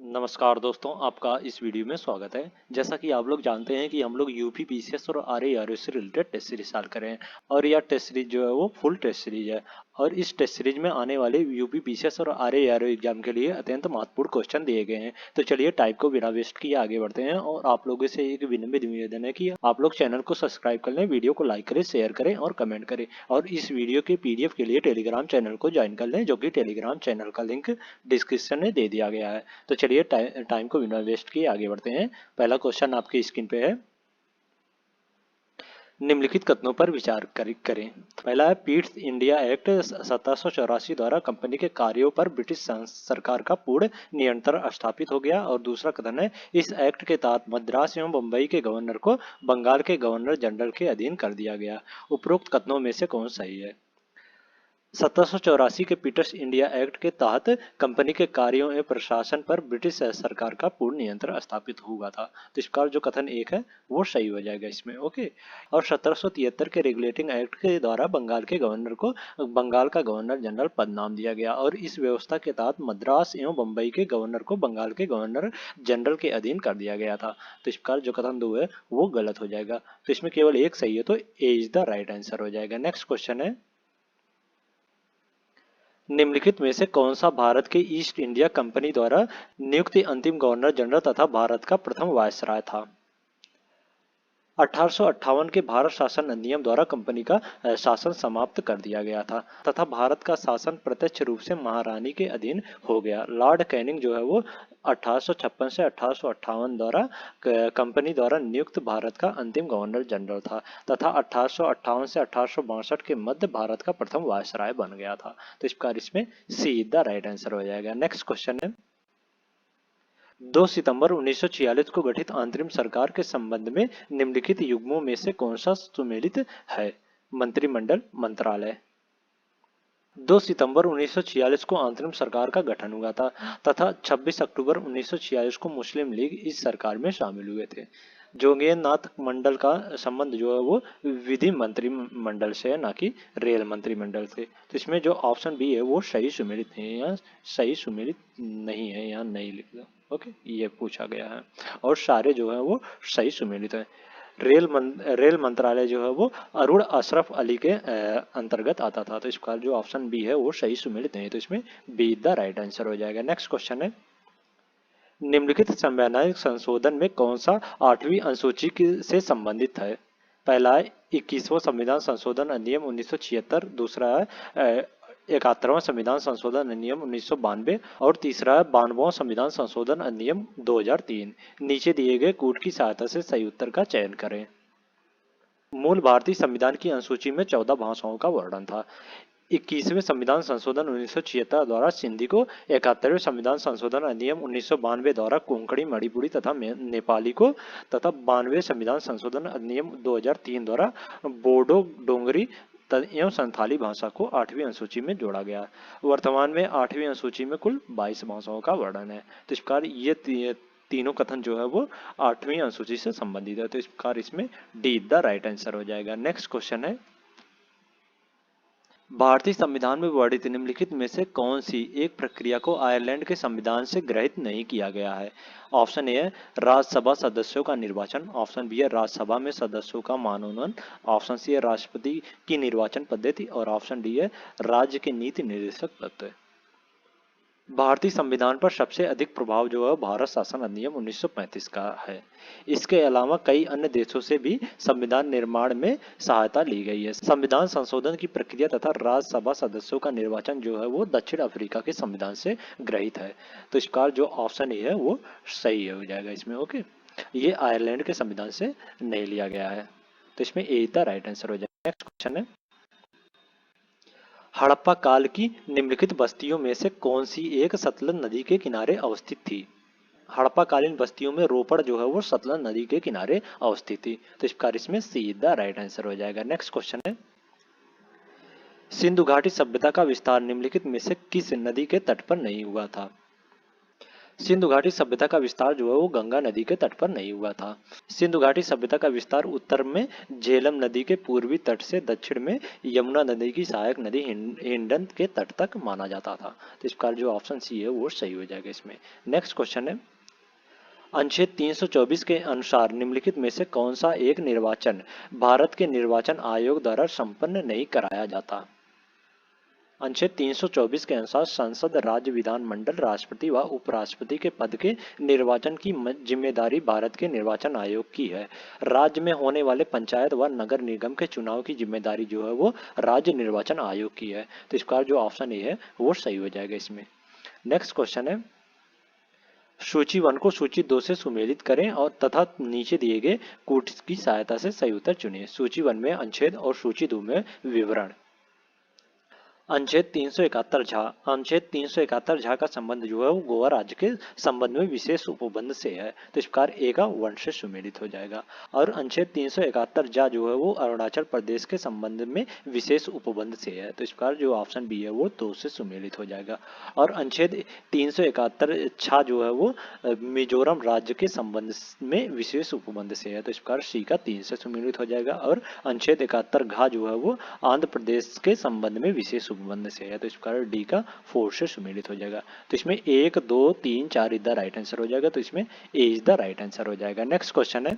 नमस्कार दोस्तों, आपका इस वीडियो में स्वागत है। जैसा कि आप लोग जानते हैं कि हम लोग यूपी पीसीएस और आरएआरएस से रिलेटेड टेस्ट सीरीज चालू करें हैं और यह टेस्ट सीरीज जो है वो फुल टेस्ट सीरीज है। और इस टेस्ट सीरीज में आने वाले यूपी पीसीएस और आरएआरएस एग्जाम के लिए अत्यंत महत्वपूर्ण क्वेश्चन दिए गए हैं। तो चलिए टाइप को बिना वेस्ट किए आगे बढ़ते हैं और आप लोगों से एक विनम्र निवेदन है कि आप लोग चैनल को सब्सक्राइब कर लें, वीडियो को लाइक करें, शेयर करें और कमेंट करें। और इस वीडियो के पीडीएफ के लिए टेलीग्राम चैनल को ज्वाइन कर लें, जो कि टेलीग्राम चैनल का लिंक डिस्क्रिप्शन में दे दिया गया है। तो चलिए टाइम को बिना वेस्ट किए आगे बढ़ते हैं। पहला क्वेश्चन आपकी स्क्रीन पे है, निम्नलिखित कथनों पर विचार करें। पहला है, पीट्स इंडिया एक्ट 1784 द्वारा कंपनी के कार्यों पर ब्रिटिश सरकार का पूर्ण नियंत्रण स्थापित हो गया। और दूसरा कथन है, इस एक्ट के तहत मद्रास एवं बंबई के गवर्नर को बंगाल के गवर्नर जनरल के अधीन कर दिया गया। उपरोक्त कथनों में से कौन सही है? 1784 के पीटर्स इंडिया एक्ट के तहत कंपनी के कार्यों एवं प्रशासन पर ब्रिटिश सरकार का पूर्ण नियंत्रण स्थापित हुआ था। तो इसका जो कथन एक है वो सही हो जाएगा इसमें। ओके। और 1773 के रेगुलेटिंग एक्ट के द्वारा बंगाल के गवर्नर को बंगाल का गवर्नर जनरल पद नाम दिया गया और इस व्यवस्था के तहत मद्रास एवं बंबई के गवर्नर को बंगाल के गवर्नर जनरल के अधीन कर दिया गया था। तो इसका जो कथन दो है वो गलत हो जाएगा। तो इसमें केवल एक सही है, तो ए इज द राइट आंसर हो जाएगा। नेक्स्ट क्वेश्चन है, निम्नलिखित में से कौन सा भारत के ईस्ट इंडिया कंपनी द्वारा नियुक्त अंतिम गवर्नर जनरल तथा भारत का प्रथम वायसराय था? 1858 के भारत शासन अधिनियम द्वारा कंपनी का शासन समाप्त कर दिया गया था तथा भारत का शासन प्रत्यक्ष रूप से महारानी के अधीन हो गया। लॉर्ड कैनिंग जो है वो 1856 से 1858 द्वारा कंपनी द्वारा नियुक्त भारत का अंतिम गवर्नर जनरल था तथा 1858 से 1862 के मध्य भारत का प्रथम वायसराय बन गया था। तो इस प्रकार इसमें सी द राइट आंसर हो जाएगा। नेक्स्ट क्वेश्चन है, 2 सितंबर 1946 को गठित अंतरिम सरकार के संबंध में निम्नलिखित युग्मों में से कौन सा सुमेलित है? मंत्रिमंडल, मंत्रालय। 2 सितंबर 1946 को अंतरिम सरकार का गठन हुआ था तथा 26 अक्टूबर 1946 को मुस्लिम लीग इस सरकार में शामिल हुए थे। जोगेंद्रनाथ मंडल का संबंध जो है वो विधि मंत्रिमंडल से है, ना कि रेल मंत्रिमंडल से। तो इसमें जो ऑप्शन बी है वो सही सुमेलित है या सही सुमेलित नहीं है, यहाँ नहीं लिख दो। ओके, ये पूछा गया है और सारे जो है वो सही सुमेलित है। रेल मंत्रालय जो है वो अरुण अशरफ अली के अंतर्गत आता था। तो इसका जो ऑप्शन बी है वो सही सुमेलित नहीं है, तो इसमें बी द राइट आंसर हो जाएगा। नेक्स्ट क्वेश्चन है, निम्नलिखित संवैधानिक संशोधन में कौन सा 8वीं अनुसूची से संबंधित है? पहला है 21वां संविधान संशोधन अधिनियम 1976, दूसरा है 71वां संविधान संशोधन अधिनियम 1992 और तीसरा है 92वां संविधान संशोधन अधिनियम 2003। नीचे दिए गए कूट की सहायता से सही उत्तर का चयन करें। मूल भारतीय संविधान की अनुसूची में 14 भाषाओं का वर्णन था। 21वें संविधान संशोधन 1976 द्वारा सिंधी को, 71वें संविधान संशोधन अधिनियम 1992 द्वारा कोंकणी, मणिपुरी तथा नेपाली को तथा 92वें संविधान संशोधन अधिनियम 2003 द्वारा बोडो, डोंगरी एवं संथाली भाषा को 8वीं अनुसूची में जोड़ा गया। वर्तमान में 8वीं अनुसूची में कुल 22 भाषाओं का वर्णन है। तो इस प्रकार ये तीनों कथन जो है वो 8वीं अनुसूची से संबंधित है। तो इस प्रकार इसमें डी द राइट आंसर हो जाएगा। नेक्स्ट क्वेश्चन है, भारतीय संविधान में वर्णित निम्नलिखित में से कौन सी एक प्रक्रिया को आयरलैंड के संविधान से ग्रहित नहीं किया गया है? ऑप्शन ए है राज्यसभा सदस्यों का निर्वाचन, ऑप्शन बी है राज्यसभा में सदस्यों का मनोनयन, ऑप्शन सी है राष्ट्रपति की निर्वाचन पद्धति और ऑप्शन डी है राज्य के नीति निर्देशक तत्व। भारतीय संविधान पर सबसे अधिक प्रभाव जो है भारत शासन अधिनियम 1935 का है। इसके अलावा कई अन्य देशों से भी संविधान निर्माण में सहायता ली गई है। संविधान संशोधन की प्रक्रिया तथा राज्यसभा सदस्यों का निर्वाचन जो है वो दक्षिण अफ्रीका के संविधान से ग्रहित है। तो इसका जो ऑप्शन ए है वो सही हो जाएगा इसमें। ओके, ये आयरलैंड के संविधान से नहीं लिया गया है। तो इसमें ए द राइट आंसर हो जाएगा। नेक्स्ट क्वेश्चन है, हड़प्पा काल की निम्नलिखित बस्तियों में से कौन सी एक सतलज नदी के किनारे अवस्थित थी? हड़प्पा कालीन बस्तियों में रोपड़ जो है वो सतलज नदी के किनारे अवस्थित थी। तो इस प्रकार इसमें सीधा राइट आंसर हो जाएगा। नेक्स्ट क्वेश्चन है, सिंधु घाटी सभ्यता का विस्तार निम्नलिखित में से किस नदी के तट पर नहीं हुआ था? सिंधु घाटी सभ्यता का विस्तार जो है वो गंगा नदी के तट पर नहीं हुआ था। सिंधु घाटी सभ्यता का विस्तार उत्तर में झेलम नदी के पूर्वी तट से दक्षिण में यमुना नदी की सहायक नदी हिंडन के तट तक माना जाता था। तो इस प्रकार जो ऑप्शन सी है वो सही हो जाएगा इसमें। नेक्स्ट क्वेश्चन है, अनुच्छेद 324 के अनुसार निम्नलिखित में से कौन सा एक निर्वाचन भारत के निर्वाचन आयोग द्वारा संपन्न नहीं कराया जाता। अनुच्छेद 324 के अनुसार संसद, राज्य विधानमंडल, राष्ट्रपति व उपराष्ट्रपति के पद के निर्वाचन की जिम्मेदारी भारत के निर्वाचन आयोग की है। राज्य में होने वाले पंचायत व नगर निगम के चुनाव की जिम्मेदारी जो है वो राज्य निर्वाचन आयोग की है। तो इस प्रकार जो ऑप्शन ए है वो सही हो जाएगा इसमें। नेक्स्ट क्वेश्चन है, सूची 1 को सूची 2 से सुमेलित करें और तथा नीचे दिए गए कूट की सहायता से सही उत्तर चुनिए। सूची 1 में अनुच्छेद और सूची 2 में विवरण। अनुच्छेद 371 झा, अनुच्छेद 371 झा का संबंध जो है वो गोवा राज्य के संबंध में विशेष उपबंध से है। तो इस प्रकार ए का 1 से सुमेलित हो जाएगा। और अनुच्छेद 371 झा जो है वो अरुणाचल प्रदेश के संबंध में विशेष उपबंध से है। तो इस प्रकार जो ऑप्शन बी है वो 2 से सुमेलित हो जाएगा। और अनुच्छेद 371 छा जो है वो मिजोरम राज्य के संबंध में विशेष उपबंध से है। तो इस प्रकार सी का 3 से सुमेलित हो जाएगा। और अनुच्छेद 71 घा जो है वो आंध्र प्रदेश के संबंध में विशेष उपबंध से है। तो इस प्रकार डी का 4 से सुमेलित हो जाएगा। तो इसमें 1 2 3 4 इज द राइट आंसर हो जाएगा। तो इसमें ए इज द राइट आंसर हो जाएगा। नेक्स्ट क्वेश्चन है,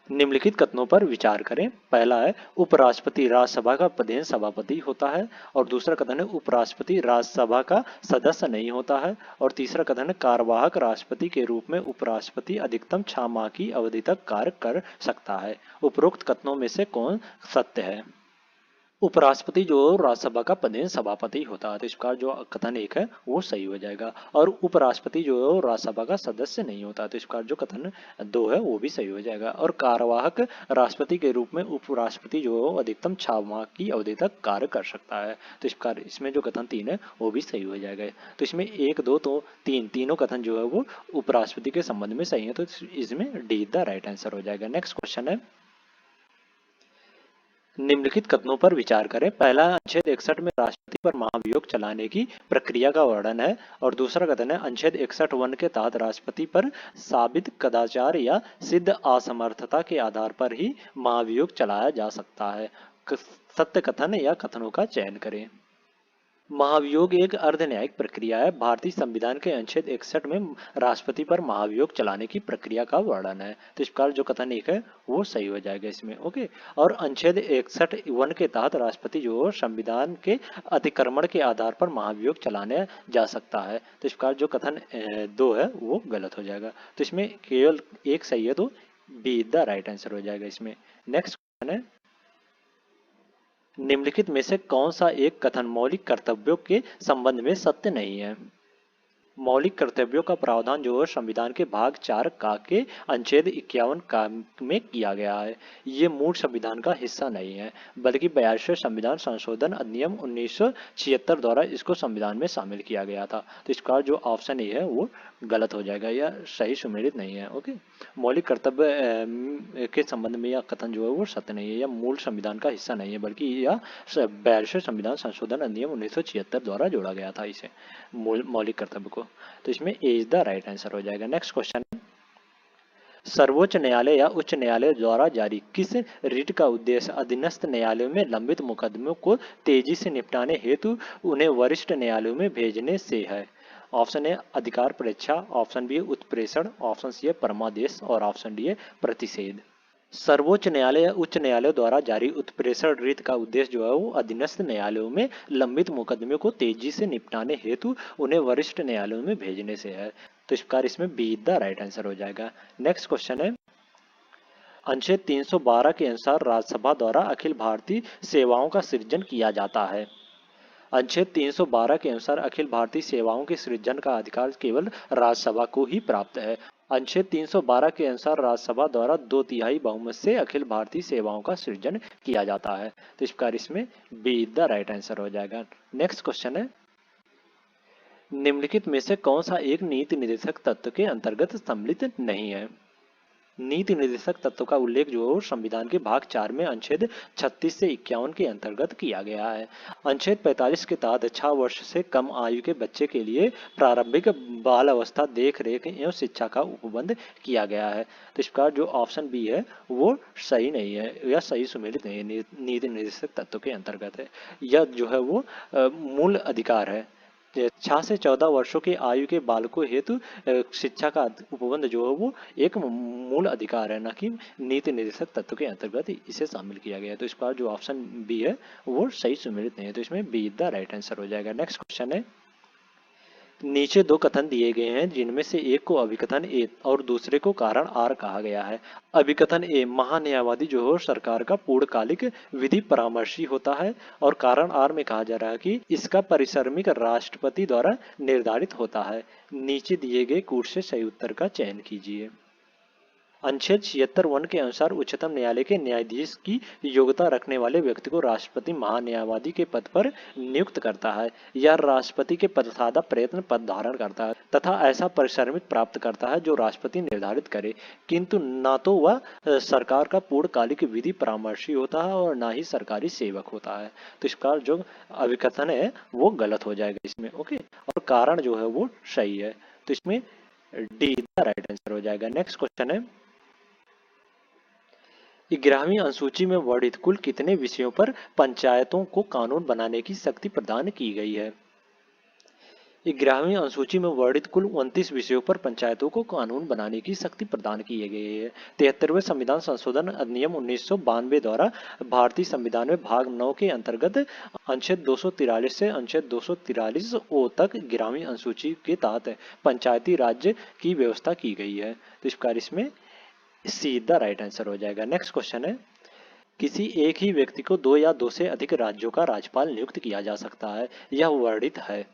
निम्नलिखित कथनों पर विचार करें। पहला है उपराष्ट्रपति राज्यसभा का प्रधान सभापति होता है। और दूसरा कथन है उपराष्ट्रपति राज्यसभा का सदस्य नहीं होता है। और तीसरा कथन है कार्यवाहक राष्ट्रपति के रूप में उपराष्ट्रपति अधिकतम 6 माह की अवधि तक कार्य कर सकता है। उपरोक्त कथनों में से कौन सत्य है। उपराष्ट्रपति जो राज्यसभा का प्रधान सभापति होता है। तो इस प्रकार जो कथन 1 है वो सही हो जाएगा। और उपराष्ट्रपति जो है राज्यसभा का सदस्य नहीं होता। तो इस प्रकार जो कथन 2 है वो भी सही हो जाएगा। और कार्यवाहक राष्ट्रपति के रूप में उपराष्ट्रपति जो है अधिकतम 6 माह की अवधि तक कार्य कर सकता है। तो इस प्रकार इसमें जो कथन 3 है वो भी सही हो जाएगा। तो इसमें 1 2 तो 3 तीनों कथन जो है वो उपराष्ट्रपति के संबंध में सही है। तो इसमें डी द राइट आंसर हो जाएगा। नेक्स्ट क्वेश्चन है, निम्नलिखित कथनों पर विचार करें। पहला अनुच्छेद 61 में राष्ट्रपति पर महाभियोग चलाने की प्रक्रिया का वर्णन है। और दूसरा कथन है अनुच्छेद 61(1) के तहत राष्ट्रपति पर साबित कदाचार या सिद्ध असमर्थता के आधार पर ही महाभियोग चलाया जा सकता है। सत्य कथन या कथनों का चयन करें। महाभियोग एक अर्ध न्यायिक प्रक्रिया है। भारतीय संविधान के अनुच्छेद 61 में राष्ट्रपति पर महाभियोग चलाने की प्रक्रिया का वर्णन है। तो इस प्रकार जो कथन 1 है वो सही हो जाएगा इसमें। ओके। और अनुच्छेद 61(1) के तहत राष्ट्रपति जो संविधान के अतिक्रमण के आधार पर महाभियोग चलाने जा सकता है। तो इस प्रकार जो कथन 2 है वो गलत हो जाएगा। तो इसमें केवल एक सही है, तो बी द राइट आंसर हो जाएगा इसमें। नेक्स्ट क्वेश्चन है, निम्नलिखित में से कौन सा एक कथन मौलिक कर्तव्यों के संबंध में सत्य नहीं है। मौलिक कर्तव्यों का प्रावधान जो है संविधान के भाग 4 का के अनुच्छेद 51 का में किया गया है। ये मूल संविधान का हिस्सा नहीं है, बल्कि 42वें संविधान संशोधन अधिनियम 1976 द्वारा इसको संविधान में शामिल किया गया था। तो इसका जो ऑप्शन ए है वो गलत हो जाएगा या सही सुमेलित नहीं है। ओके। मौलिक कर्तव्य के संबंध में यह कथन जो है वो सत्य नहीं है, या मूल संविधान का हिस्सा नहीं है, बल्कि यह 42वें संविधान संशोधन अधिनियम 1976 द्वारा जोड़ा गया था इसे मौलिक कर्तव्य को। तो इसमें ए इज द राइट आंसर हो जाएगा। नेक्स्ट क्वेश्चन, सर्वोच्च न्यायालय या उच्च न्यायालय द्वारा जारी किस रिट का उद्देश्य अधीनस्थ न्यायालयों में लंबित मुकदमों को तेजी से निपटाने हेतु उन्हें वरिष्ठ न्यायालयों में भेजने से है। ऑप्शन ए अधिकार परीक्षा, ऑप्शन बी उत्प्रेषण, ऑप्शन सी है परमादेश और ऑप्शन डी है प्रतिषेध। सर्वोच्च न्यायालय या उच्च न्यायालय द्वारा जारी उत्प्रेषण रीत का उद्देश्य जो है वो अधीनस्थ न्यायालयों में लंबित मुकदमे को तेजी से निपटाने हेतु उन्हें वरिष्ठ न्यायालयों में भेजने से है। तो इस प्रकार इसमें बी द राइट आंसर हो जाएगा। नेक्स्ट क्वेश्चन है, अनुच्छेद 312 के अनुसार राज्यसभा द्वारा अखिल भारतीय सेवाओं का सृजन किया जाता है। अनुच्छेद 312 के अनुसार अखिल भारतीय सेवाओं के सृजन का अधिकार केवल राज्यसभा को ही प्राप्त है। अनुच्छेद 312 के अनुसार राज्यसभा द्वारा 2/3 बहुमत से अखिल भारतीय सेवाओं का सृजन किया जाता है। तो इस प्रकार इसमें बी द राइट आंसर हो जाएगा। नेक्स्ट क्वेश्चन है, निम्नलिखित में से कौन सा एक नीति निर्देशक तत्व के अंतर्गत सम्मिलित नहीं है। नीति निर्देशक तत्व का उल्लेख जो है वो संविधान के भाग 4 में अनुच्छेद 36 से 51 के अंतर्गत किया गया है। अनुच्छेद 45 के तहत 6 वर्ष से कम आयु के बच्चे के लिए प्रारंभिक बाल अवस्था देख रेख एवं शिक्षा का उपबंध किया गया है। तो इस प्रकार जो ऑप्शन बी है वो सही नहीं है या सही सुमेलित नहीं है, नीति निर्देशक तत्व के अंतर्गत है। यह जो है वो मूल अधिकार है। 6 से 14 वर्षों की आयु के बालकों हेतु शिक्षा का उपबंध जो है वो एक मूल अधिकार है, न कि नीति निर्देशक तत्व के अंतर्गत इसे शामिल किया गया है। तो इस बार जो ऑप्शन बी है वो सही सुमेलित नहीं है, तो इसमें बी द राइट आंसर हो जाएगा। नेक्स्ट क्वेश्चन है, नीचे दो कथन दिए गए हैं जिनमें से एक को अभिकथन ए और दूसरे को कारण आर कहा गया है। अभिकथन ए, महान्यायवादी जो है सरकार का पूर्णकालिक विधि परामर्शी होता है, और कारण आर में कहा जा रहा है कि इसका परिश्रमिक राष्ट्रपति द्वारा निर्धारित होता है। नीचे दिए गए कूट से सही उत्तर का चयन कीजिए। अनुच्छेद 76(1) के अनुसार उच्चतम न्यायालय के न्यायाधीश की योग्यता रखने वाले व्यक्ति को राष्ट्रपति महान्यायवादी के पद पर नियुक्त करता है। यह राष्ट्रपति के पदसाधा प्रयत्न पद धारण करता है तथा ऐसा परिश्रमिक प्राप्त करता है जो राष्ट्रपति निर्धारित करे, किंतु न तो वह सरकार का पूर्णकालिक विधि परामर्शी होता है और न ही सरकारी सेवक होता है। तो इस प्रकार जो अभिकथन है वो गलत हो जाएगा इसमें। ओके, और कारण जो है वो सही है, तो इसमें डी द राइट आंसर हो जाएगा। नेक्स्ट क्वेश्चन है, 11वीं अनुसूची में वर्णित कुल कितने विषयों पर पंचायतों को कानून बनाने की शक्ति प्रदान की गई है? 11वीं अनुसूची में वर्णित कुल 29 विषयों पर पंचायतों को कानून बनाने की शक्ति प्रदान की गई है। 73वें संविधान संशोधन अधिनियम 1992 द्वारा भारतीय संविधान में भाग 9 के अंतर्गत अनुच्छेद 243 से अनुच्छेद 243 ओ तक 11वीं अनुसूची के तहत पंचायती राज्य की व्यवस्था की गई है। तो इस प्रकार इसमें सी द राइट आंसर हो जाएगा। नेक्स्ट क्वेश्चन है, किसी एक ही व्यक्ति को 2 या 2 से अधिक राज्यों का राज्यपाल नियुक्त किया जा सकता है, यह वर्णित है।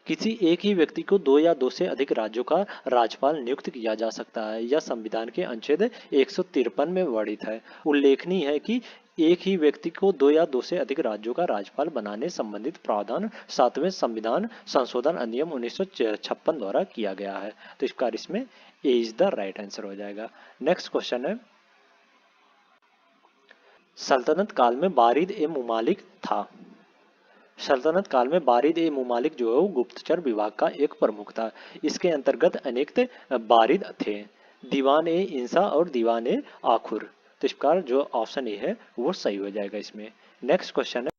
किसी एक ही व्यक्ति को 2 या 2 से अधिक राज्यों का राज्यपाल नियुक्त किया जा सकता है, यह संविधान के अनुच्छेद 153 में वर्णित है। उल्लेखनीय है कि एक ही व्यक्ति को 2 या 2 से अधिक राज्यों का राज्यपाल बनाने संबंधित प्रावधान 7वें संविधान संशोधन अधिनियम 1956 द्वारा किया गया है। तो इस प्रकार इसमें ए इज द राइट आंसर हो जाएगा। नेक्स्ट क्वेश्चन है, सल्तनत काल में बारिद ए मुमालिक था। सल्तनत काल में बारिद ए मुमालिक जो है वो गुप्तचर विभाग का एक प्रमुख था। इसके अंतर्गत अनेक बारिद थे, दीवान ए इंसा और दीवान ए आखुर। तो इस प्रकार जो ऑप्शन ए है वो सही हो जाएगा इसमें। नेक्स्ट क्वेश्चन है,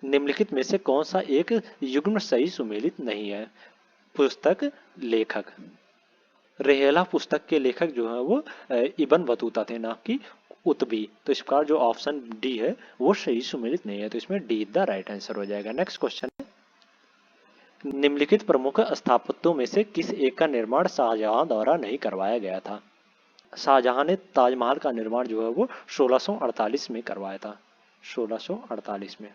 निम्नलिखित में से कौन सा एक युग्म सही सुमेलित नहीं है? पुस्तक लेखक, रेहेला पुस्तक के लेखक जो है वो इब्न बतूता थे, ना कि उत्बी। तो इस प्रकार जो ऑप्शन डी है वो सही सुमेलित नहीं है, तो इसमें डी द राइट आंसर हो जाएगा। नेक्स्ट क्वेश्चन है, निम्नलिखित प्रमुख स्थापत्यों में से किस एक का निर्माण शाहजहां द्वारा नहीं करवाया गया था? शाहजहां ने ताजमहल का निर्माण जो है वो 1648 में करवाया था, 1648 में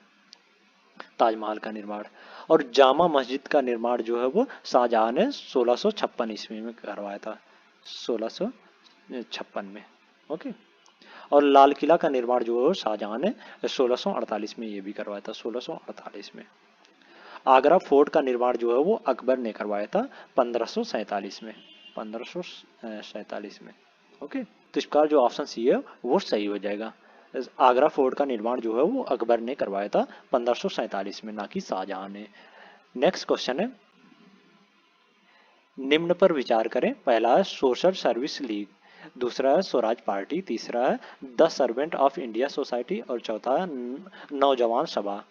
ताजमहल का निर्माण। और जामा मस्जिद का निर्माण जो है वो शाहजहां ने 1656 ईस्वी में करवाया था, 1656 में। ओके, और लाल किला का निर्माण जो है शाहजहां ने 1648 में ये भी करवाया था, 1648 में। आगरा फोर्ट का निर्माण जो है वो अकबर ने करवाया था 1547 में, 1547 में। ओके, तो इस प्रकार जो ऑप्शन सी है वो सही हो जाएगा। आगरा फोर्ट का निर्माण जो है वो अकबर ने करवाया था 1547 में, ना कि शाहजहां ने। नेक्स्ट क्वेश्चन है, निम्न पर विचार करें। पहला है सोशल सर्विस लीग, दूसरा है स्वराज पार्टी, तीसरा है the servant of India society और चौथा है नौजवान सभा।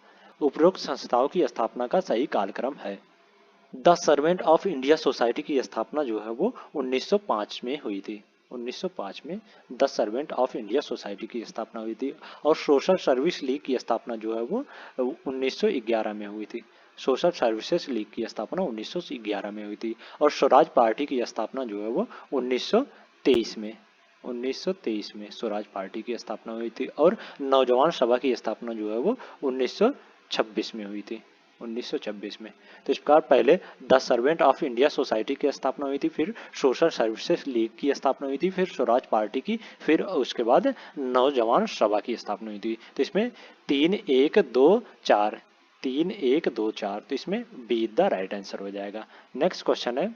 उपरोक्त संस्थाओं की स्थापना का सही कालक्रम है। The servant of India society की स्थापना जो है वो 1905 में हुई थी, 1905 में the servant of India society की स्थापना हुई थी। और सोशल सर्विस लीग की स्थापना जो है वो 1911 में हुई थी, सोशल सर्विसेज लीग की स्थापना 1911 में हुई थी। और स्वराज पार्टी की स्थापना जो है वो 1923 में, 1923 में स्वराज पार्टी की स्थापना हुई थी। और नौजवान सभा की स्थापना जो है वो 1926 में हुई थी, 1926 में। तो इस प्रकार पहले the servant of India society की स्थापना हुई थी, फिर सोशल सर्विसेज लीग की स्थापना हुई थी, फिर स्वराज पार्टी की, फिर उसके बाद नौजवान सभा की स्थापना हुई थी। तो इसमें 3 1 2 4, 3 1 2 4, तो इसमें बी द राइट आंसर हो जाएगा। नेक्स्ट क्वेश्चन है,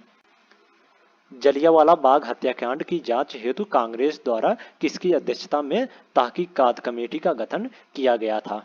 जलियांवाला बाग हत्याकांड की जांच हेतु कांग्रेस द्वारा किसकी अध्यक्षता में तहकीकात कमेटी का गठन किया गया था?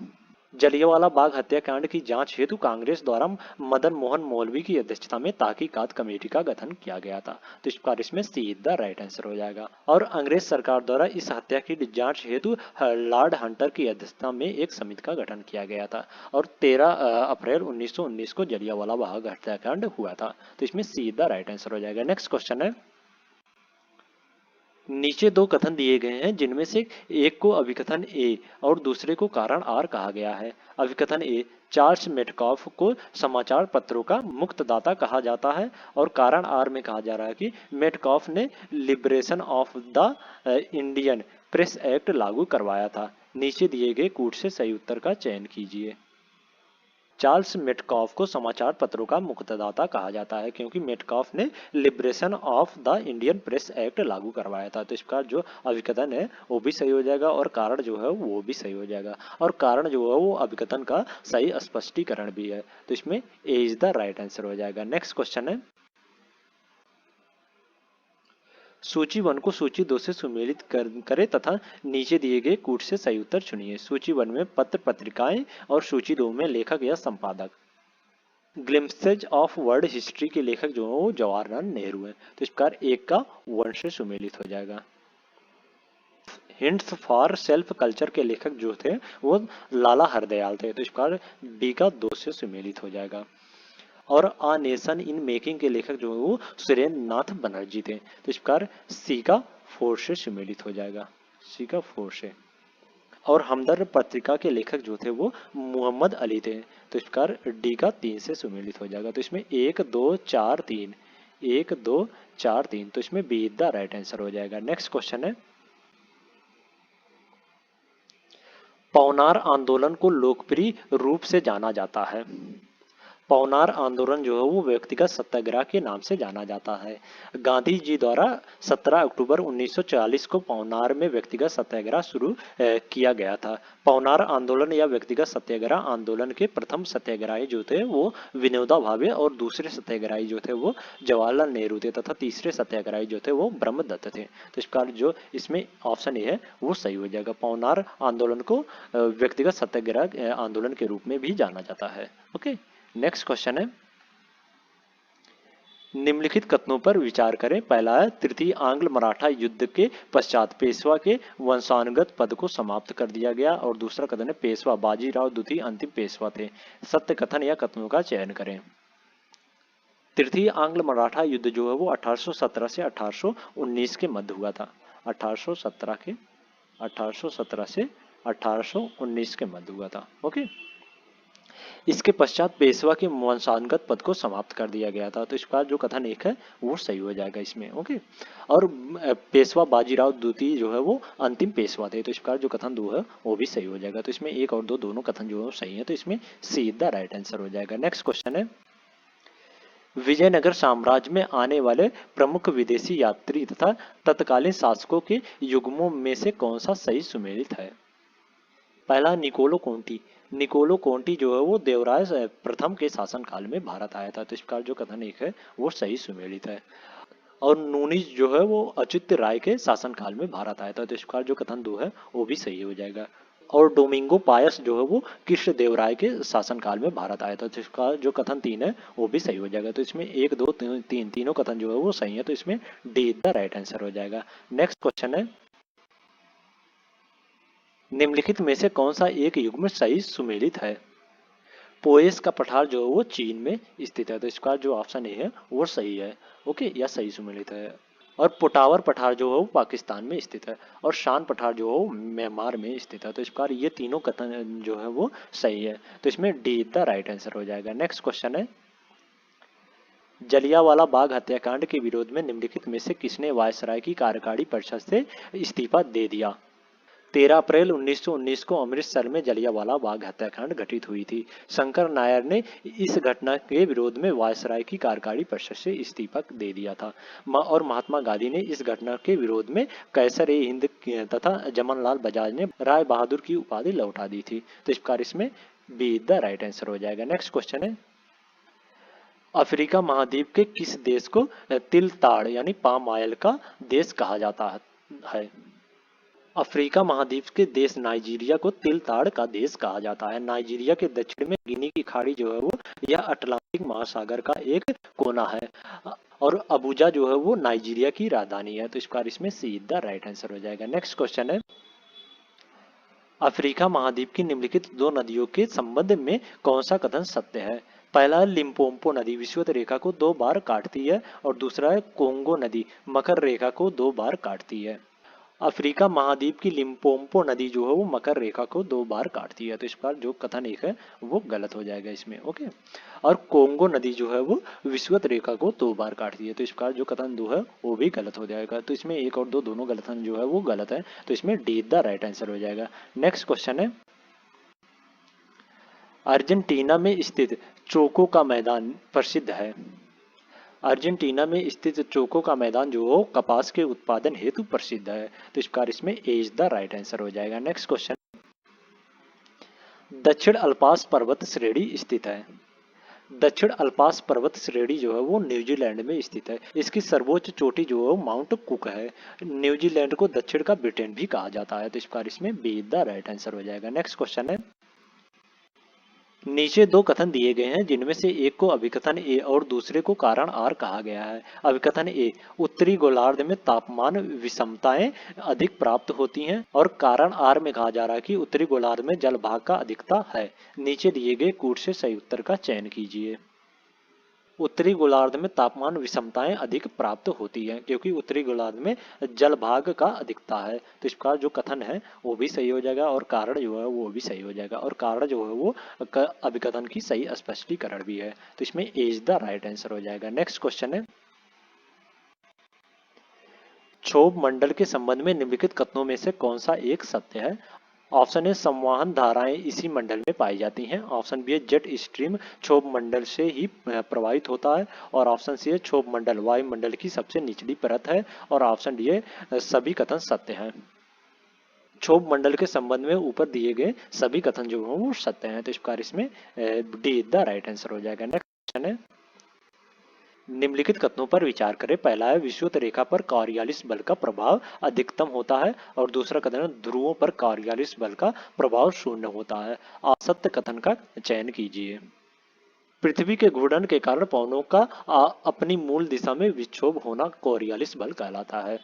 जलियांवाला बाग हत्याकांड की जांच हेतु कांग्रेस द्वारा मदन मोहन मौलवी की अध्यक्षता में तहकीकात कमेटी का गठन किया गया था। तो इस बार इसमें सीधा राइट आंसर हो जाएगा। और अंग्रेज सरकार द्वारा इस हत्या की जांच हेतु लॉर्ड हंटर की अध्यक्षता में एक समिति का गठन किया गया था और 13 अप्रैल 1919 को जलियांवाला बाग हत्याकांड हुआ था। तो इसमें सीधा राइट आंसर हो जाएगा। नेक्स्ट क्वेश्चन है, नीचे दो कथन दिए गए हैं जिनमें से एक को अभिकथन ए और दूसरे को कारण आर कहा गया है। अभिकथन ए, चार्ल्स मेटकॉफ को समाचार पत्रों का मुक्तदाता कहा जाता है और कारण आर में कहा जा रहा है कि मेटकॉफ ने liberation of the Indian press act लागू करवाया था। नीचे दिए गए कूट से सही उत्तर का चयन कीजिए। चार्ल्स मेटकॉफ को समाचार पत्रों का मुक्तदाता कहा जाता है क्योंकि मेटकॉफ ने liberation of the Indian press act लागू करवाया था। तो इसका जो अभिकथन है वो भी सही हो जाएगा और कारण जो है वो भी सही हो जाएगा और कारण जो है वो अभिकथन का सही स्पष्टीकरण भी है। तो इसमें ए इज द राइट आंसर हो जाएगा। नेक्स्ट क्वेश्चन है, सूची 1 को सूची 2 से सुमेलित करें तथा नीचे दिए गए कूट से सही उत्तर चुनिए। सूची 1 में पत्र पत्रिकाएं और सूची 2 में लेखक या संपादक। ग्लिम्पसेज ऑफ वर्ल्ड हिस्ट्री के लेखक जो है वो जवाहरलाल नेहरू हैं। तो इस प्रकार एक का 1 से सुमेलित हो जाएगा। हिंट्स फॉर सेल्फ कल्चर के लेखक जो थे वो लाला हरदयाल थे। तो इस प्रकार डी का 2 से सुमेलित हो जाएगा। और आ नेशन इन मेकिंग के लेखक जो है वो सुरेंद्र नाथ बनर्जी थे। तो इस प्रकार सी का 4 से सुमेलित हो जाएगा। सी का 4 से। और हमदर्द पत्रिका के लेखक जो थे वो मोहम्मद अली थे। तो इस प्रकार डी का 3 से सुमेलित हो जाएगा। तो इसमें 1 2 4 3, 1 2 4 3, तो इसमें बी द राइट आंसर हो जाएगा। नेक्स्ट क्वेश्चन है, पवनार आंदोलन को लोकप्रिय रूप से जाना जाता है। पवनार आंदोलन जो है वो व्यक्तिगत सत्याग्रह के नाम से जाना जाता है। गांधी जी द्वारा 17 अक्टूबर 1940 को पवनार में व्यक्तिगत सत्याग्रह शुरू किया गया था। पवनार आंदोलन या व्यक्तिगत सत्याग्रह आंदोलन के प्रथम सत्याग्रही जो थे वो विनोबा भावे और दूसरे सत्याग्रही जो थे वो जवाहरलाल नेहरू थे तथा तीसरे सत्याग्रही जो थे वो ब्रह्मदत्त थे। तो इस प्रकार जो इसमें ऑप्शन ए है वो सही हो जाएगा। पवनार आंदोलन को व्यक्तिगत सत्याग्रह आंदोलन के रूप में भी जाना जाता है। ओके, नेक्स्ट क्वेश्चन है, निम्नलिखित कथनों पर विचार करें। पहला है, तृतीय आंग्ल मराठा युद्ध के पश्चात पेशवा के वंशानुगत पद को समाप्त कर दिया गया। और दूसरा कथन है, पेशवा बाजीराव द्वितीय अंतिम पेशवा थे। सत्य कथन या कथनों का चयन करें। तृतीय आंग्ल मराठा युद्ध जो है वो 1817 से 1819 के मध्य हुआ था। 1817 से 1819 के मध्य हुआ था। ओके, इसके पश्चात पेशवा के वंशानुगत पद को समाप्त कर दिया गया था। तो इस प्रकार जो कथन एक है वो सही हो जाएगा इसमें। ओके, और पेशवा बाजीराव द्वितीय जो है वो अंतिम पेशवा थे। तो इस प्रकार जो कथन 2 है वो भी सही हो जाएगा। तो इसमें 1 और 2 दोनों कथन जो है सही है। तो इसमें सीधा राइट आंसर हो जाएगा। नेक्स्ट क्वेश्चन है, विजयनगर साम्राज्य में आने वाले प्रमुख विदेशी यात्री तथा तत्कालीन शासकों के युग्मों में से कौन सा सही सुमेलित है। पहला, निकोलो कोंटी। निकोलो कोंटी जो है वो देवराय प्रथम के शासनकाल में भारत आया था। तो इस प्रकार जो कथन एक है वो सही सुमेलित है। और नूनीज जो है वो अच्युत राय के शासनकाल में भारत आया था। तो इस प्रकार जो कथन 2 है वो भी सही हो जाएगा। और डोमिंगो पायस जो है वो कृष्ण देवराय के शासनकाल में भारत आया था। तो इसका जो कथन 3 है वो भी सही हो जाएगा। तो इसमें 1 2 3 तीनों कथन जो है वो सही है। तो इसमें डी द राइट आंसर हो जाएगा। नेक्स्ट क्वेश्चन है, निम्नलिखित में से कौन सा एक युग्म सही सुमेलित है। पोएस का पठार जो है वो चीन में स्थित है। तो इसका जो ऑप्शन ए है वो सही है। ओके, या सही सुमेलित है। और पोटावर पठार जो है वो पाकिस्तान में स्थित है और शान पठार जो है वो म्यांमार में स्थित है। तो इस प्रकार ये तीनों कथन जो है वो सही है। तो इसमें डी द राइट आंसर हो जाएगा। नेक्स्ट क्वेश्चन है, जलियांवाला बाग हत्याकांड के विरोध में निम्नलिखित में से किसने वायसराय की कार्यकारी परिषद से इस्तीफा दे दिया। 13 अप्रैल 1919 को अमृतसर में जलियांवाला बाग हत्याकांड घटित हुई थी। शंकर नायर ने इस घटना के विरोध में वायसराय की कार्यकारी परिषद से इस्तीफा दे दिया था। और महात्मा गांधी ने इस घटना के विरोध में कैसर ए हिंद तथा जमनलाल बजाज ने राय बहादुर की उपाधि लौटा दी थी। तो इस प्रकार इसमें बी द राइट आंसर हो जाएगा। नेक्स्ट क्वेश्चन है, अफ्रीका महाद्वीप के किस देश को तिल ताड़ यानी पाम ऑयल का देश कहा जाता है? अफ्रीका महाद्वीप के देश नाइजीरिया को तिल ताड़ का देश कहा जाता है। नाइजीरिया के दक्षिण में गिनी की खाड़ी जो है वो यह अटलांटिक महासागर का एक कोना है और अबुजा जो है वो नाइजीरिया की राजधानी है। तो इस बार इसमें सीधा राइट आंसर हो जाएगा। नेक्स्ट क्वेश्चन है, अफ्रीका महाद्वीप की निम्नलिखित दो नदियों के संबंध में कौन सा कथन सत्य है? पहला है लिम्पोपो नदी विषुवत रेखा को 2 बार काटती है और दूसरा है कोंगो नदी मकर रेखा को 2 बार काटती है। अफ्रीका महाद्वीप की लिम्पोपो नदी जो है वो मकर रेखा को 2 बार काटती है। तो इस बार जो कथन एक है वो गलत हो जाएगा इसमें। ओके, और कोंगो नदी जो है वो विषुवत रेखा को 2 बार काटती है। तो इस बार जो कथन 2 है वो भी गलत हो जाएगा। तो इसमें 1 और 2 दोनों कथन जो है वो गलत है। तो इसमें डी द राइट आंसर हो जाएगा। नेक्स्ट क्वेश्चन है, अर्जेंटीना में स्थित चोको का मैदान प्रसिद्ध है। अर्जेंटीना में स्थित चोको का मैदान जो हो कपास के उत्पादन हेतु प्रसिद्ध है। तो इस बार इसमें ए इज द राइट आंसर हो जाएगा। नेक्स्ट क्वेश्चन, दक्षिण अल्पास पर्वत श्रेणी स्थित है। दक्षिण अल्पास पर्वत श्रेणी जो है वो न्यूजीलैंड में स्थित है। इसकी सर्वोच्च चोटी जो है माउंट कुक है। न्यूजीलैंड को दक्षिण का ब्रिटेन भी कहा जाता है। तो इस बार इसमें बी द राइट आंसर हो जाएगा। नेक्स्ट क्वेश्चन है, नीचे दो कथन दिए गए हैं जिनमें से एक को अभिकथन ए और दूसरे को कारण आर कहा गया है। अभिकथन ए, उत्तरी गोलार्ध में तापमान विषमताएं अधिक प्राप्त होती हैं और कारण आर में कहा जा रहा है कि उत्तरी गोलार्ध में जलभाग का अधिकता है। नीचे दिए गए कूट से सही उत्तर का चयन कीजिए। उत्तरी गोलार्ध में तापमान विषमताएं अधिक प्राप्त होती हैं क्योंकि उत्तरी गोलार्ध में जलभाग का अधिकता है। तो इसका जो कथन है वो भी सही हो जाएगा और कारण जो है वो भी सही हो जाएगा और कारण जो है वो अभिकथन की सही स्पष्टीकरण भी है। तो इसमें ए इज द राइट आंसर हो जाएगा। नेक्स्ट क्वेश्चन है, क्षोभ मंडल के संबंध में निम्नलिखित कथनों में से कौन सा एक सत्य है? ऑप्शन ए, संवहन धाराएं इसी मंडल में पाई जाती हैं। ऑप्शन बी है, जेट स्ट्रीम क्षोभ मंडल से ही प्रवाहित होता है। और ऑप्शन सी है, क्षोभ मंडल वायुमंडल की सबसे निचली परत है। और ऑप्शन डी है, सभी कथन सत्य हैं। क्षोभ मंडल के संबंध में ऊपर दिए गए सभी कथन जो है वो सत्य हैं। तो इस प्रकार इसमें डी द राइट आंसर हो जाएगा। नेक्स्ट क्वेश्चन है, निम्नलिखित कथनों पर विचार करें। पहला है, विषुवत रेखा पर कॉरियोलिस बल का प्रभाव अधिकतम होता है और दूसरा कथन है, ध्रुवों पर कॉरियोलिस बल का प्रभाव शून्य होता है। असत्य कथन का चयन कीजिए। पृथ्वी के घूर्णन के कारण पवनों का अपनी मूल दिशा में विक्षोभ होना कोरियालिस बल कहलाता है।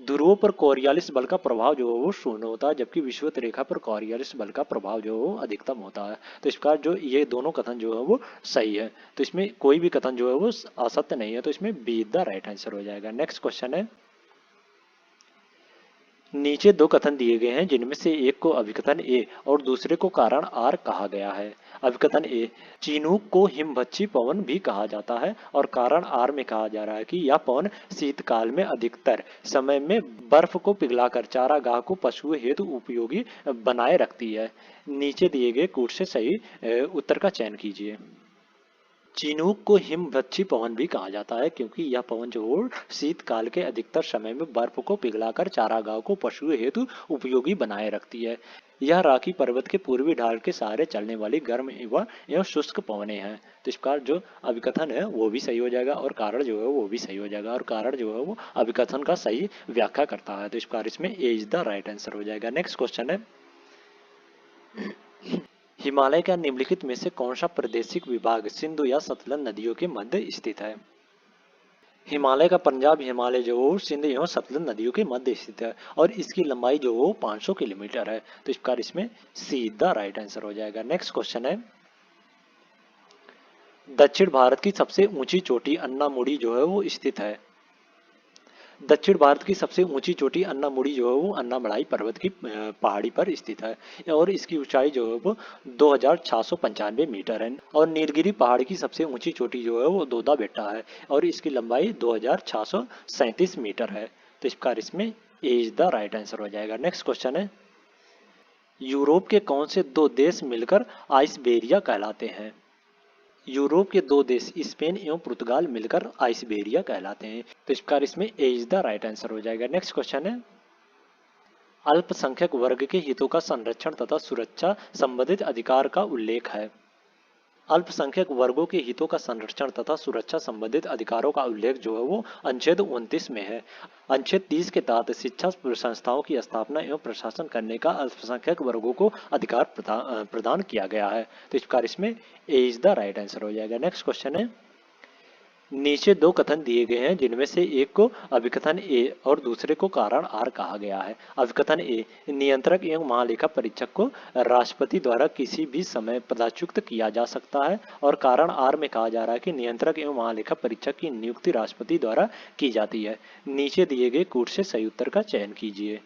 ध्रुवों पर कोरियालिस बल का प्रभाव जो है वो शून्य होता है जबकि विषुवत रेखा पर कोरियालिस बल का प्रभाव जो है वो अधिकतम होता है। तो इस प्रकार जो ये दोनों कथन जो है वो सही है। तो इसमें कोई भी कथन जो है वो असत्य नहीं है। तो इसमें बी द राइट आंसर हो जाएगा। नेक्स्ट क्वेश्चन है, नीचे दो कथन दिए गए हैं जिनमें से एक को अभिकथन ए और दूसरे को कारण आर कहा गया है। अभिकथन ए, चिनूक को हिमभच्ची पवन भी कहा जाता है और कारण आर में कहा जा रहा है कि यह पवन शीतकाल में अधिकतर समय में बर्फ को पिघलाकर चारागाह को पशुओं हेतु उपयोगी बनाए रखती है। नीचे दिए गए कूट से सही उत्तर का चयन कीजिए। चिनूक को हिमवृक्षी पवन भी कहा जाता है क्योंकि यह पवन जो शीतकाल के अधिकतर समय में बर्फ को पिघलाकर चारागाह को पशुओं हेतु उपयोगी बनाए रखती है। यह राखी पर्वत के पूर्वी ढाल के सहारे चलने वाली गर्म एवं शुष्क पवनें हैं। तो इस प्रकार जो अभिकथन है वो भी सही हो जाएगा और कारण जो है वो भी सही हो जाएगा और कारण जो है वो अभिकथन का सही व्याख्या करता है। तो इस प्रकार इसमें ए इज द राइट आंसर हो जाएगा। नेक्स्ट क्वेश्चन है, हिमालय का निम्नलिखित में से कौन सा प्रादेशिक विभाग सिंधु या सतलज नदियों के मध्य स्थित है? हिमालय का पंजाब हिमालय जो हो सिंध एवं सतलज नदियों के मध्य स्थित है और इसकी लंबाई जो हो 500 किलोमीटर है। तो इस प्रकार इसमें सीधा राइट आंसर हो जाएगा। नेक्स्ट क्वेश्चन है, दक्षिण भारत की सबसे ऊंची चोटी अन्नामुडी जो है वो स्थित है। दक्षिण भारत की सबसे ऊंची चोटी अन्नामुडी जो है वो अन्नामलाई पर्वत की पहाड़ी पर स्थित है और इसकी ऊंचाई जो है वो 2695 मीटर है। और नीलगिरी पहाड़ की सबसे ऊंची चोटी जो है वो दोदा बेट्टा है और इसकी लंबाई 2637 मीटर है। तो इस प्रकार इसमें ए इज द राइट आंसर हो जाएगा। नेक्स्ट क्वेश्चन है, यूरोप के कौन से दो देश मिलकर आइसबेरिया कहलाते हैं? यूरोप के दो देश स्पेन एवं पुर्तगाल मिलकर आइसबेरिया कहलाते हैं। तो इस प्रकार इसमें ए इज द राइट आंसर हो जाएगा। नेक्स्ट क्वेश्चन है, अल्पसंख्यक वर्ग के हितों का संरक्षण तथा सुरक्षा संबंधित अधिकार का उल्लेख है। अल्पसंख्यक वर्गों के हितों का संरक्षण तथा सुरक्षा संबंधित अधिकारों का उल्लेख जो है वो अनुच्छेद 29 में है। अनुच्छेद 30 के तहत शिक्षा संस्थाओं की स्थापना एवं प्रशासन करने का अल्पसंख्यक वर्गों को अधिकार प्रदान किया गया है। तो इस प्रकार इसमें ए इज द राइट आंसर हो जाएगा। नेक्स्ट क्वेश्चन है, नीचे दो कथन दिए गए हैं जिनमें से एक को अभिकथन ए और दूसरे को कारण आर कहा गया है। अभिकथन ए, नियंत्रक एवं महालेखा परीक्षक को राष्ट्रपति द्वारा किसी भी समय पदच्युत किया जा सकता है। और कारण आर में कहा जा रहा है कि नियंत्रक एवं महालेखा परीक्षक की नियुक्ति राष्ट्रपति द्वारा की जाती है। नीचे दिए गए कूट से सही उत्तर का चयन कीजिए।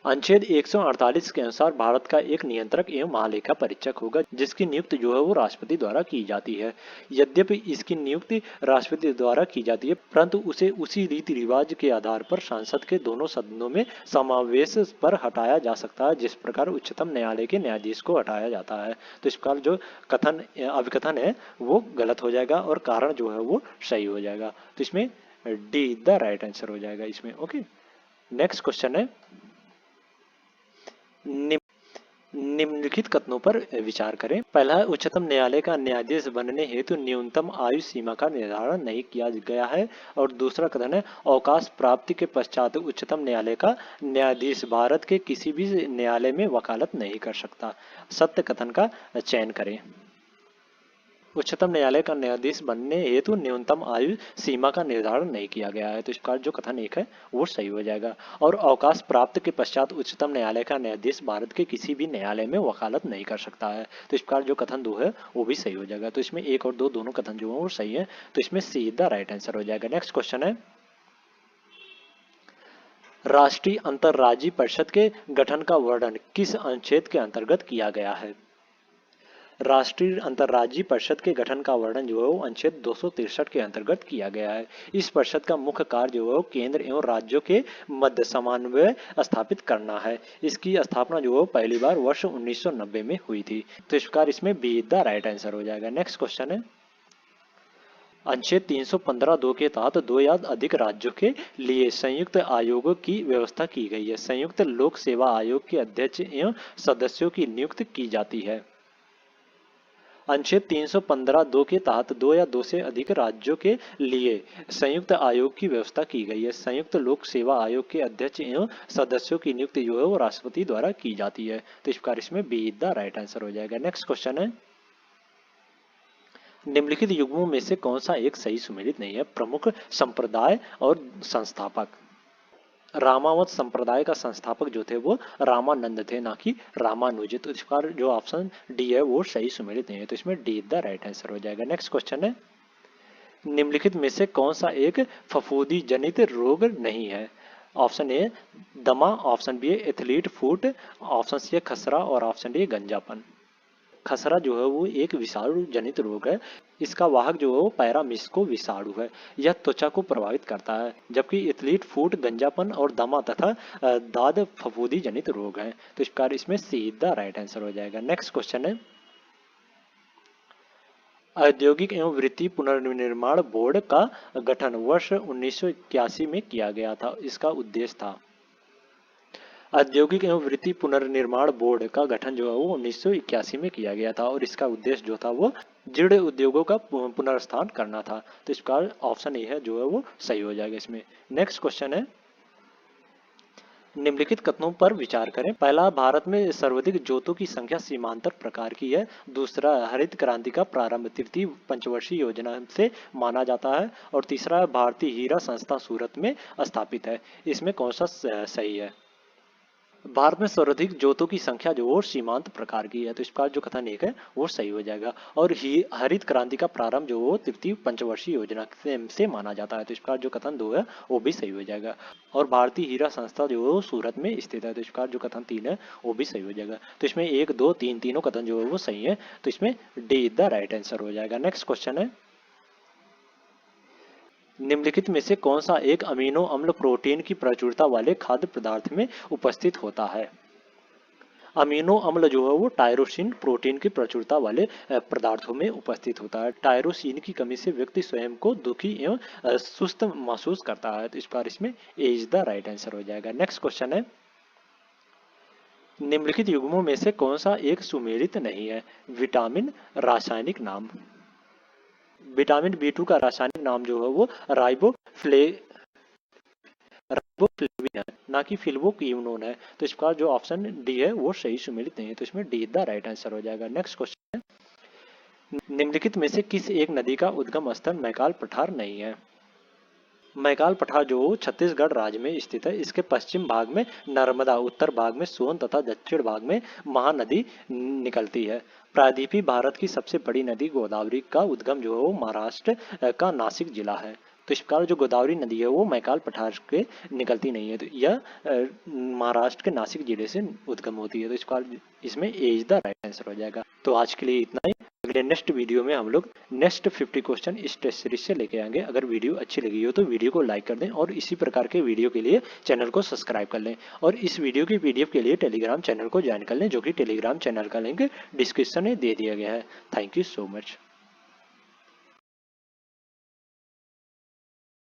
अनुच्छेद 148 के अनुसार भारत का एक नियंत्रक एवं महालेखा परीक्षक होगा जिसकी नियुक्ति जो है वो राष्ट्रपति द्वारा की जाती है। यद्यपि इसकी नियुक्ति राष्ट्रपति द्वारा की जाती है परंतु उसे उसी रीति रिवाज के आधार पर संसद के दोनों सदनों में समावेश पर हटाया जा सकता है जिस प्रकार उच्चतम न्यायालय के न्यायाधीश को हटाया जाता है। तो इस प्रकार जो कथन अभिकथन है वो गलत हो जाएगा और कारण जो है वो सही हो जाएगा। तो इसमें डी द राइट आंसर हो जाएगा इसमें। ओके, नेक्स्ट क्वेश्चन है, निम्नलिखित कथनों पर विचार करें। पहला है, उच्चतम न्यायालय का न्यायाधीश बनने हेतु न्यूनतम आयु सीमा का निर्धारण नहीं किया गया है। और दूसरा कथन है, अवकाश प्राप्ति के पश्चात उच्चतम न्यायालय का न्यायाधीश भारत के किसी भी न्यायालय में वकालत नहीं कर सकता। सत्य कथन का चयन करें। उच्चतम न्यायालय का न्यायाधीश बनने हेतु न्यूनतम आयु सीमा का निर्धारण नहीं किया गया है। तो इसका जो कथन एक है वो सही हो जाएगा। और अवकाश प्राप्त के पश्चात उच्चतम न्यायालय का न्यायाधीश भारत के किसी भी न्यायालय में वकालत नहीं कर सकता है। तो इस प्रकार जो कथन दो है वो भी सही हो जाएगा। तो इसमें एक और दो दोनों कथन जो है वो सही है। तो इसमें सीधा राइट आंसर हो जाएगा। नेक्स्ट क्वेश्चन है, राष्ट्रीय अंतर्राज्यीय परिषद के गठन का वर्णन किस अनुच्छेद के अंतर्गत किया गया है। राष्ट्रीय अंतर्राज्यीय परिषद के गठन का वर्णन जो है वो अनुच्छेद 263 के अंतर्गत किया गया है। इस परिषद का मुख्य कार्य जो है वो केंद्र एवं राज्यों के मध्य समन्वय स्थापित करना है। इसकी स्थापना जो है पहली बार वर्ष 1990 में हुई थी। तो इस प्रकार इसमें बी द राइट आंसर हो जाएगा। नेक्स्ट क्वेश्चन है, अनुच्छेद 315(2) के तहत दो या अधिक राज्यों के लिए संयुक्त आयोगों की व्यवस्था की गई है। संयुक्त लोक सेवा आयोग के अध्यक्ष एवं सदस्यों की नियुक्ति की जाती है। अनुच्छेद 315(2) के तहत दो या दो से अधिक राज्यों के लिए संयुक्त आयोग की व्यवस्था की गई है। संयुक्त लोक सेवा आयोग के अध्यक्ष एवं सदस्यों की नियुक्ति जो है वो राष्ट्रपति द्वारा की जाती है। तो इस प्रकार इसमें बी द राइट आंसर हो जाएगा। नेक्स्ट क्वेश्चन है, निम्नलिखित युग्मों में से कौन सा एक सही सुमेलित नहीं है। प्रमुख संप्रदाय और संस्थापक। रामावत संप्रदाय का संस्थापक जो थे वो रामानंद थे, ना कि रामानुज। तो इस प्रकार जो ऑप्शन डी है वो सही सुमेलित नहीं है। तो इसमें डी द राइट आंसर हो जाएगा। नेक्स्ट क्वेश्चन है, निम्नलिखित में से कौन सा एक फफूंदी जनित रोग नहीं है। ऑप्शन ए दमा, ऑप्शन बी एथलीट फूट, ऑप्शन सी खसरा और ऑप्शन डी गंजापन। खसरा जो है वो एक विषाणु जनित रोग है। इसका वाहक जो है वो पैरामिस्को विषाणु है। यह त्वचा को प्रभावित करता है। जबकि एथलीट फूट गंजापन और दमा तथा दाद फफूंदी जनित रोग है। तो इस प्रकार इसमें सीधा राइट आंसर हो जाएगा। नेक्स्ट क्वेश्चन है, औद्योगिक एवं वृत्ति पुनर्निर्माण बोर्ड का गठन वर्ष 1981 में किया गया था। इसका उद्देश्य था, औद्योगिक एवं वृत्ति पुनर्निर्माण बोर्ड का गठन जो है वो 1981 में किया गया था और इसका उद्देश्य जो था वो जीर्ण उद्योगों का पुनर्स्थान करना था। तो इस प्रकार ऑप्शन ए है जो है वो सही हो जाएगा इसमें। नेक्स्ट क्वेश्चन है, निम्नलिखित कथनों पर विचार करें। पहला, भारत में सर्वाधिक जोतों की संख्या सीमांतर प्रकार की है। दूसरा, हरित क्रांति का प्रारंभ तृतीय पंचवर्षीय योजना से माना जाता है। और तीसरा, भारतीय हीरा संस्था सूरत में स्थापित है। इसमें कौन सा सही है। भारत में सर्वाधिक जोतों की संख्या जो वो सीमांत प्रकार की है। तो इस प्रकार जो कथन एक है वो सही हो जाएगा। और हरित क्रांति का प्रारंभ जो वो तृतीय पंचवर्षीय योजना से माना जाता है। तो इस प्रकार जो कथन दो है वो भी सही हो जाएगा। और भारतीय हीरा संस्था जो है वो सूरत में स्थित है। तो इस प्रकार जो कथन तीन है वो भी सही हो जाएगा। तो इसमें एक दो तीन तीनों कथन जो है वो सही है। तो इसमें डी द राइट आंसर हो जाएगा। नेक्स्ट क्वेश्चन है, निम्नलिखित में से कौन सा एक अमीनो अम्ल प्रोटीन की प्रचुरता वाले खाद्य पदार्थ में उपस्थित होता है। अमीनो अम्ल जो है वो टायरोसिन प्रोटीन की प्रचुरता वाले पदार्थों में उपस्थित होता है। टायरोसिन की कमी से व्यक्ति स्वयं को दुखी एवं सुस्त महसूस करता है। तो इस बार इसमें ए इज द राइट आंसर हो जाएगा। नेक्स्ट क्वेश्चन है, निम्नलिखित युग्मों में से कौन सा एक सुमेलित नहीं है? विटामिन, रासायनिक नाम। विटामिन बी 2 का रासायनिक नाम जो है वो राइबोफ्लेविन है, ना कि फ्लेवोक्विनोन है। तो इसका जो ऑप्शन डी है वो सही सुमेलित नहीं है, तो इसमें डी द राइट आंसर हो जाएगा। नेक्स्ट क्वेश्चन है, निम्नलिखित में से किस एक नदी का उद्गम स्थल मैकाल पठार नहीं है? मैकाल पठार जो छत्तीसगढ़ राज्य में स्थित है, इसके पश्चिम भाग में नर्मदा, उत्तर भाग में सोन तथा दक्षिण भाग में महानदी निकलती है। प्रायद्वीपीय भारत की सबसे बड़ी नदी गोदावरी का उद्गम जो है वो महाराष्ट्र का नासिक जिला है। तो इस प्रकार जो गोदावरी नदी है वो मैकाल पठार के निकलती नहीं है, तो यह महाराष्ट्र के नासिक जिले से उद्गम होती है। तो इस प्रकार इसमें ए इज द राइट आंसर हो जाएगा। तो आज के लिए इतना ही। अगले नेक्स्ट वीडियो में हम लोग नेक्स्ट 50 क्वेश्चन इस टेस्ट सीरीज से लेके आएंगे। अगर वीडियो अच्छी लगी हो तो वीडियो को लाइक कर दें और इसी प्रकार के वीडियो के लिए चैनल को सब्सक्राइब कर लें, और इस वीडियो की पीडीएफ के लिए टेलीग्राम चैनल को ज्वाइन कर लें, जो कि टेलीग्राम चैनल का लिंक डिस्क्रिप्शन में दे दिया गया है। Thank you so much.